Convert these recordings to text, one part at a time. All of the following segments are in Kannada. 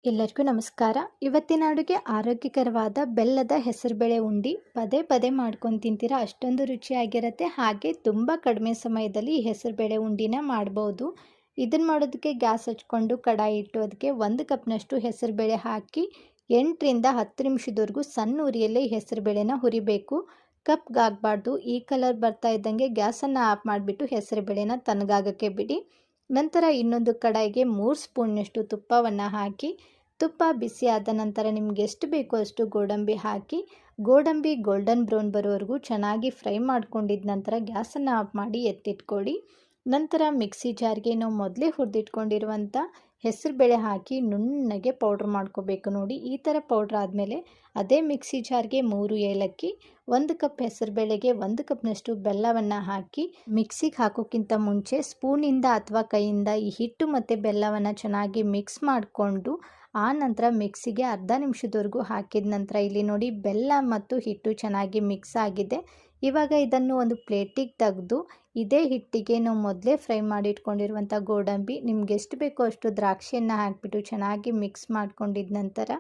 ಎಲ್ಲರಿಗೂ ನಮಸ್ಕಾರ. ಇವತ್ತಿನ ಅಡುಗೆ ಆರೋಗ್ಯಕರವಾದ ಬೆಲ್ಲದ ಹೆಸರುಬೇಳೆ ಉಂಡಿ. ಪದೇ ಪದೇ ಮಾಡ್ಕೊಂಡು ತಿಂತೀರಾ, ಅಷ್ಟೊಂದು ರುಚಿಯಾಗಿರುತ್ತೆ. ಹಾಗೆ ತುಂಬ ಕಡಿಮೆ ಸಮಯದಲ್ಲಿ ಈ ಹೆಸರುಬೇಳೆ ಉಂಡಿನ ಮಾಡ್ಬೋದು. ಇದನ್ನು ಮಾಡೋದಕ್ಕೆ ಗ್ಯಾಸ್ ಹಚ್ಕೊಂಡು ಕಡಾಯಿ ಇಟ್ಟು ಅದಕ್ಕೆ 1 ಕಪ್ನಷ್ಟು ಹೆಸರುಬೇಳೆ ಹಾಕಿ 8ರಿಂದ 10 ನಿಮಿಷದವರೆಗೂ ಸಣ್ಣ ಉರಿಯಲ್ಲೇ ಈ ಹೆಸರುಬೇಳೆನ ಹುರಿಬೇಕು. ಕಪ್ಗಾಗಬಾರ್ದು. ಈ ಕಲರ್ ಬರ್ತಾ ಇದ್ದಂಗೆ ಗ್ಯಾಸನ್ನು ಆಫ್ ಮಾಡಿಬಿಟ್ಟು ಹೆಸರುಬೇಳೆನ ತಣ್ಣಗಾಗಕ್ಕೆ ಬಿಡಿ. ನಂತರ ಇನ್ನೊಂದು ಕಡಾಯಿಗೆ 3 ಸ್ಪೂನ್ನಷ್ಟು ತುಪ್ಪವನ್ನು ಹಾಕಿ, ತುಪ್ಪ ಬಿಸಿ ಆದ ನಂತರ ನಿಮ್ಗೆ ಎಷ್ಟು ಬೇಕೋ ಅಷ್ಟು ಗೋಡಂಬಿ ಹಾಕಿ, ಗೋಡಂಬಿ ಗೋಲ್ಡನ್ ಬ್ರೌನ್ ಬರೋವರೆಗೂ ಚೆನ್ನಾಗಿ ಫ್ರೈ ಮಾಡ್ಕೊಂಡಿದ್ದ ನಂತರ ಗ್ಯಾಸನ್ನು ಆಫ್ ಮಾಡಿ ಎತ್ತಿಟ್ಕೊಳ್ಳಿ. ನಂತರ ಮಿಕ್ಸಿ ಜಾರ್ಗೆ ನಾವು ಮೊದಲೇ ಹುರಿದಿಟ್ಕೊಂಡಿರುವಂಥ ಹೆಸರುಬೇಳೆ ಹಾಕಿ ನುಣ್ಣಗೆ ಪೌಡ್ರ್ ಮಾಡ್ಕೋಬೇಕು. ನೋಡಿ, ಈ ಥರ ಪೌಡ್ರ್ ಆದಮೇಲೆ ಅದೇ ಮಿಕ್ಸಿ ಜಾರ್ಗೆ 3 ಏಲಕ್ಕಿ, 1 ಕಪ್ ಹೆಸರುಬೇಳೆಗೆ 1 ಕಪ್ನಷ್ಟು ಬೆಲ್ಲವನ್ನು ಹಾಕಿ, ಮಿಕ್ಸಿಗೆ ಹಾಕೋಕ್ಕಿಂತ ಮುಂಚೆ ಸ್ಪೂನಿಂದ ಅಥವಾ ಕೈಯಿಂದ ಈ ಹಿಟ್ಟು ಮತ್ತು ಬೆಲ್ಲವನ್ನು ಚೆನ್ನಾಗಿ ಮಿಕ್ಸ್ ಮಾಡಿಕೊಂಡು ಆ ನಂತರ ಮಿಕ್ಸಿಗೆ ಅರ್ಧ ನಿಮಿಷದವರೆಗೂ ಹಾಕಿದ ನಂತರ ಇಲ್ಲಿ ನೋಡಿ ಬೆಲ್ಲ ಮತ್ತು ಹಿಟ್ಟು ಚೆನ್ನಾಗಿ ಮಿಕ್ಸ್ ಆಗಿದೆ. ಇವಾಗ ಇದನ್ನು ಒಂದು ಪ್ಲೇಟಿಗೆ ತೆಗೆದು ಇದೇ ಹಿಟ್ಟಿಗೆ ನಾವು ಮೊದಲೇ ಫ್ರೈ ಮಾಡಿ ಇಟ್ಕೊಂಡಿರುವಂಥ ಗೋಡಂಬಿ, ನಿಮ್ಗೆ ಎಷ್ಟು ಬೇಕೋ ಅಷ್ಟು ದ್ರಾಕ್ಷಿಯನ್ನು ಹಾಕಿಬಿಟ್ಟು ಚೆನ್ನಾಗಿ ಮಿಕ್ಸ್ ಮಾಡ್ಕೊಂಡಿದ್ದ ನಂತರ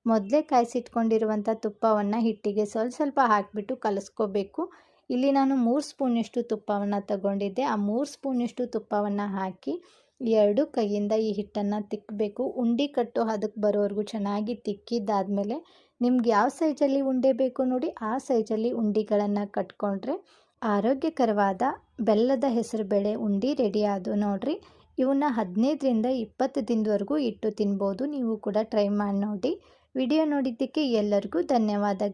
ಮೊದಲೇ ಕಾಯಿಸಿಟ್ಕೊಂಡಿರುವಂಥ ತುಪ್ಪವನ್ನು ಹಿಟ್ಟಿಗೆ ಸ್ವಲ್ಪ ಹಾಕಿಬಿಟ್ಟು ಕಲಿಸ್ಕೋಬೇಕು. ಇಲ್ಲಿ ನಾನು 3 ಸ್ಪೂನಷ್ಟು ತುಪ್ಪವನ್ನು ತಗೊಂಡಿದ್ದೆ. ಆ 3 ಸ್ಪೂನಷ್ಟು ತುಪ್ಪವನ್ನು ಹಾಕಿ 2 ಕೈಯಿಂದ ಈ ಹಿಟ್ಟನ್ನು ತಿಕ್ಕಬೇಕು. ಉಂಡೆ ಕಟ್ಟು ಅದಕ್ಕೆ ಬರೋವರೆಗೂ ಚೆನ್ನಾಗಿ ತಿಕ್ಕಿದ್ದಾದಮೇಲೆ ನಿಮ್ಗೆ ಯಾವ ಸೈಜಲ್ಲಿ ಉಂಡೆ ಬೇಕು ನೋಡಿ ಆ ಸೈಜಲ್ಲಿ ಉಂಡೆಗಳನ್ನು ಕಟ್ಕೊಂಡ್ರೆ ಆರೋಗ್ಯಕರವಾದ ಬೆಲ್ಲದ ಹೆಸರುಬೇಳೆ ಉಂಡೆ ರೆಡಿ ಆದವು ನೋಡಿರಿ. ಇವನ್ನ 15ರಿಂದ 20 ದಿನದವರೆಗೂ ಇಟ್ಟು ತಿನ್ಬೋದು. ನೀವು ಕೂಡ ಟ್ರೈ ಮಾಡಿ ನೋಡಿ. ವಿಡಿಯೋ ನೋಡಿದ್ದಕ್ಕೆ ಎಲ್ಲರಿಗೂ ಧನ್ಯವಾದಗಳು.